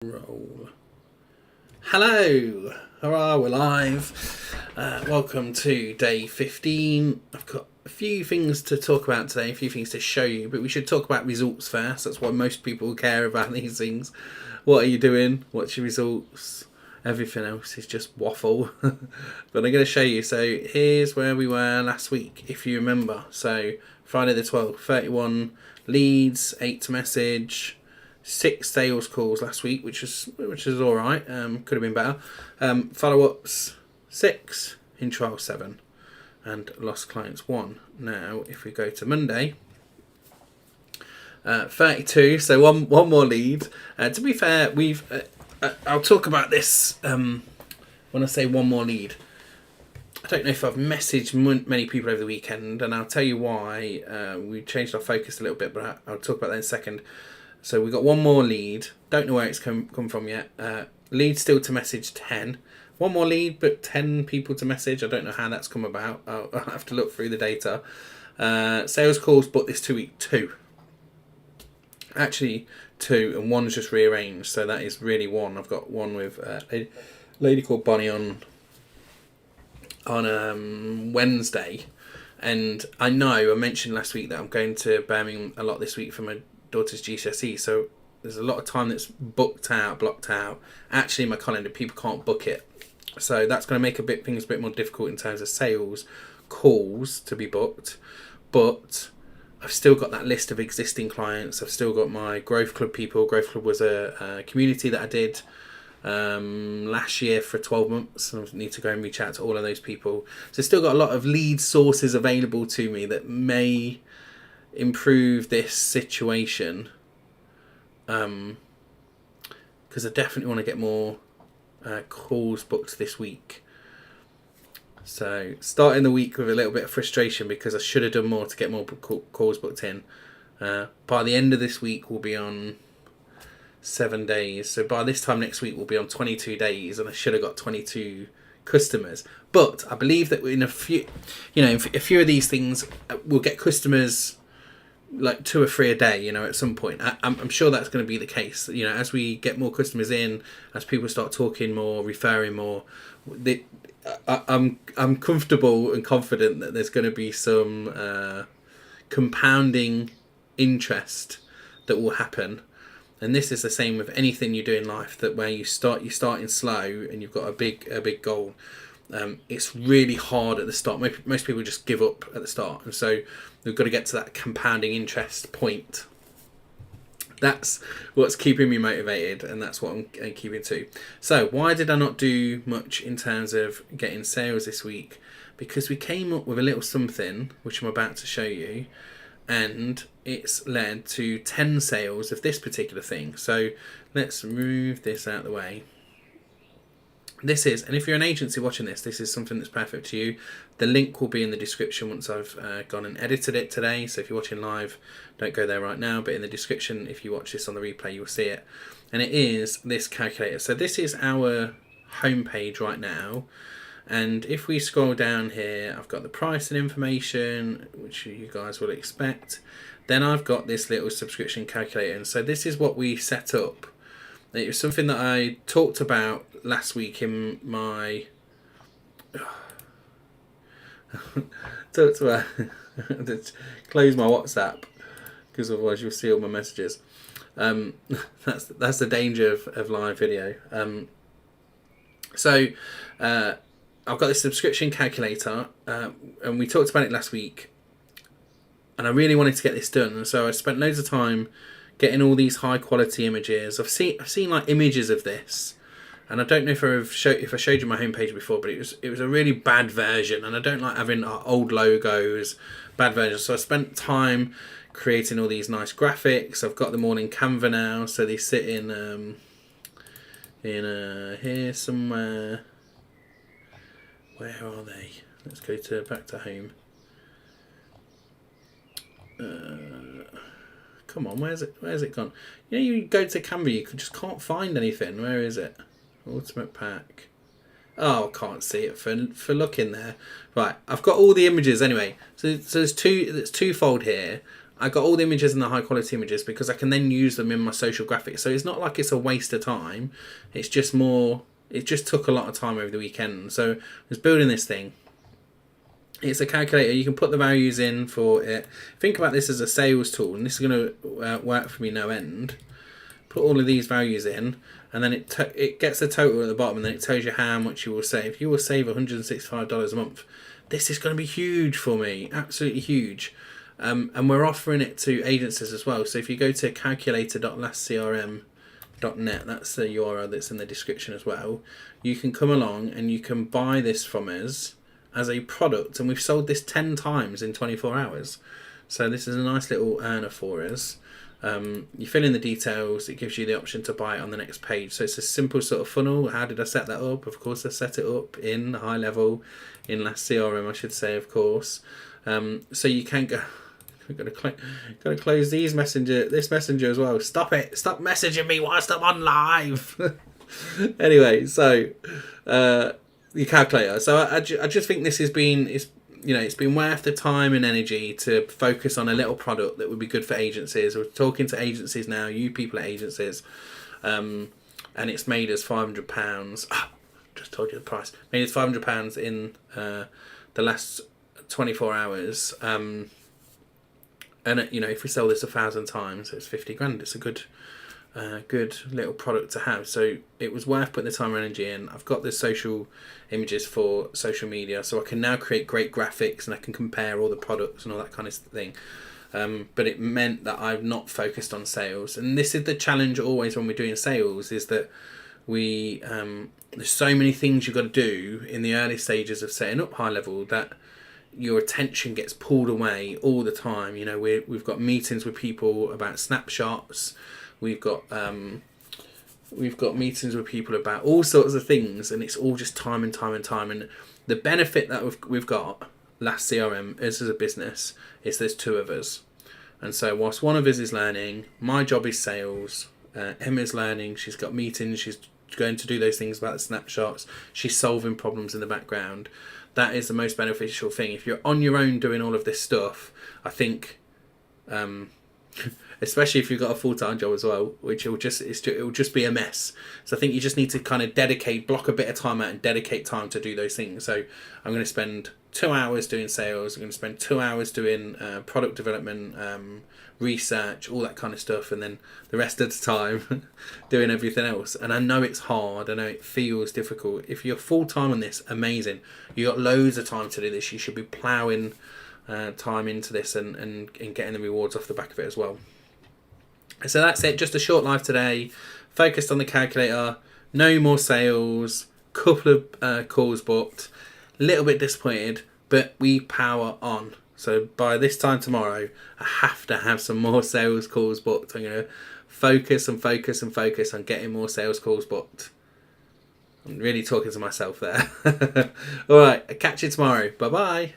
Roll. Hello! Hurrah, we're live. Welcome to day 15. I've got a few things to talk about today, a few things to show you, but we should talk about results first. That's what most people care about these things. What are you doing? What's your results? Everything else is just waffle. But I'm going to show you. So here's where we were last week, if you remember. So Friday the 12th, 31 leads, 8 to message, 6 sales calls last week, which is all right. Could have been better. Follow-ups 6, in trial 7, and lost clients 1. Now, if we go to Monday, 32. So one more lead. To be fair, we've. I'll talk about this when I say one more lead. I don't know if I've messaged many people over the weekend, and I'll tell you why. We changed our focus a little bit, but I'll talk about that in a second. So we got one more lead. Don't know where it's come from yet. Lead still to message 10. One more lead, but 10 people to message. I don't know how that's come about. I'll have to look through the data. Sales calls, but this 2 week 2. Actually 2, and one's just rearranged. So that is really 1. I've got one with a lady called Bonnie on Wednesday. And I know I mentioned last week that I'm going to Birmingham a lot this week for my daughter's GCSE, so there's a lot of time that's blocked out. Actually, in my calendar, people can't book it, so that's going to make things a bit more difficult in terms of sales calls to be booked. But I've still got that list of existing clients. I've still got my Growth Club people. Growth Club was a community that I did last year for 12 months. I need to go and reach out to all of those people. So still got a lot of lead sources available to me that may improve this situation, because I definitely want to get more calls booked this week. So starting the week with a little bit of frustration because I should have done more to get more calls booked in. By the end of this week we'll be on 7 days, so by this time next week we'll be on 22 days, and I should have got 22 customers. But I believe that in a few of these things we'll get customers like 2 or 3 a day, at some point. I'm sure that's going to be the case. As we get more customers in, as people start talking more, referring more, I'm comfortable and confident that there's going to be some compounding interest that will happen. And this is the same with anything you do in life, that where you're starting slow and you've got a big goal. It's really hard at the start. Most people just give up at the start, and so we've got to get to that compounding interest point. That's what's keeping me motivated, and that's what I'm keeping to. So why did I not do much in terms of getting sales this week? Because we came up with a little something which I'm about to show you, and it's led to 10 sales of this particular thing. So let's move this out of the way. This is, and if you're an agency watching this is something that's perfect to you. The link will be in the description once I've gone and edited it today. So if you're watching live, don't go there right now. But in the description, if you watch this on the replay, you'll see it. And it is this calculator. So this is our homepage right now. And if we scroll down here, I've got the price and information, which you guys will expect. Then I've got this little subscription calculator. And so this is what we set up. It was something that I talked about last week in my close my WhatsApp, because otherwise you'll see all my messages. That's the danger of live video. So I've got this subscription calculator, and we talked about it last week, and I really wanted to get this done, and so I spent loads of time getting all these high quality images. I've seen like images of this, and I don't know if I showed you my homepage before, but it was a really bad version, and I don't like having old logos, bad versions. So I spent time creating all these nice graphics. I've got them all in Canva now, so they sit in here somewhere. Where are they? Let's go back to home. Come on, where's it gone? You go to Canva, you just can't find anything. Where is it? Ultimate pack. Oh, I can't see it for looking there. Right, I've got all the images anyway. So there's twofold here. I got all the images and the high quality images because I can then use them in my social graphics. So it's not like it's a waste of time. It's just more, it just took a lot of time over the weekend. So I was building this thing. It's a calculator. You can put the values in for it. Think about this as a sales tool, and this is going to work for me no end. Put all of these values in, and then it gets the total at the bottom, and then it tells you how much you will save. You will save $165 a month. This is going to be huge for me, absolutely huge. And we're offering it to agencies as well. So if you go to calculator.lastcrm.net, that's the URL that's in the description as well. You can come along and you can buy this from us as a product, and we've sold this 10 times in 24 hours. So this is a nice little earner for us. You fill in the details, it gives you the option to buy it on the next page. So it's a simple sort of funnel. How did I set that up? Of course I set it up in HighLevel, in Last CRM I should say, of course. So you can go, I've got to close this messenger as well. Stop it, stop messaging me whilst I'm on live. Anyway, so the calculator. So I just think this has been, it's been worth the time and energy to focus on a little product that would be good for agencies. We're talking to agencies now, you people at agencies, and it's made us £500. Just told you the price. Made us £500 in the last 24 hours. And if we sell this 1,000 times, it's 50 grand. It's a good little product to have. So it was worth putting the time and energy in. I've got the social images for social media, so I can now create great graphics and I can compare all the products and all that kind of thing. But it meant that I've not focused on sales, and this is the challenge always when we're doing sales, is that we there's so many things you've got to do in the early stages of setting up HighLevel that your attention gets pulled away all the time. We've got meetings with people about snapshots. We've got meetings with people about all sorts of things, and it's all just time and time and time. And the benefit that we've got, Last CRM, as a business, is there's two of us. And so whilst one of us is learning, my job is sales. Emma's learning. She's got meetings. She's going to do those things about the snapshots. She's solving problems in the background. That is the most beneficial thing. If you're on your own doing all of this stuff, I think... especially if you've got a full-time job as well, which it will just be a mess. So I think you just need to kind of block a bit of time out and dedicate time to do those things. So I'm going to spend 2 hours doing sales. I'm going to spend 2 hours doing product development, research, all that kind of stuff, and then the rest of the time doing everything else. And I know it's hard. I know it feels difficult. If you're full-time on this, amazing. You've got loads of time to do this. You should be ploughing time into this and getting the rewards off the back of it as well. So that's it, just a short live today, focused on the calculator, no more sales, couple of calls booked, a little bit disappointed, but we power on. So by this time tomorrow, I have to have some more sales calls booked. I'm going to focus on getting more sales calls booked. I'm really talking to myself there. Alright, I'll catch you tomorrow. Bye bye.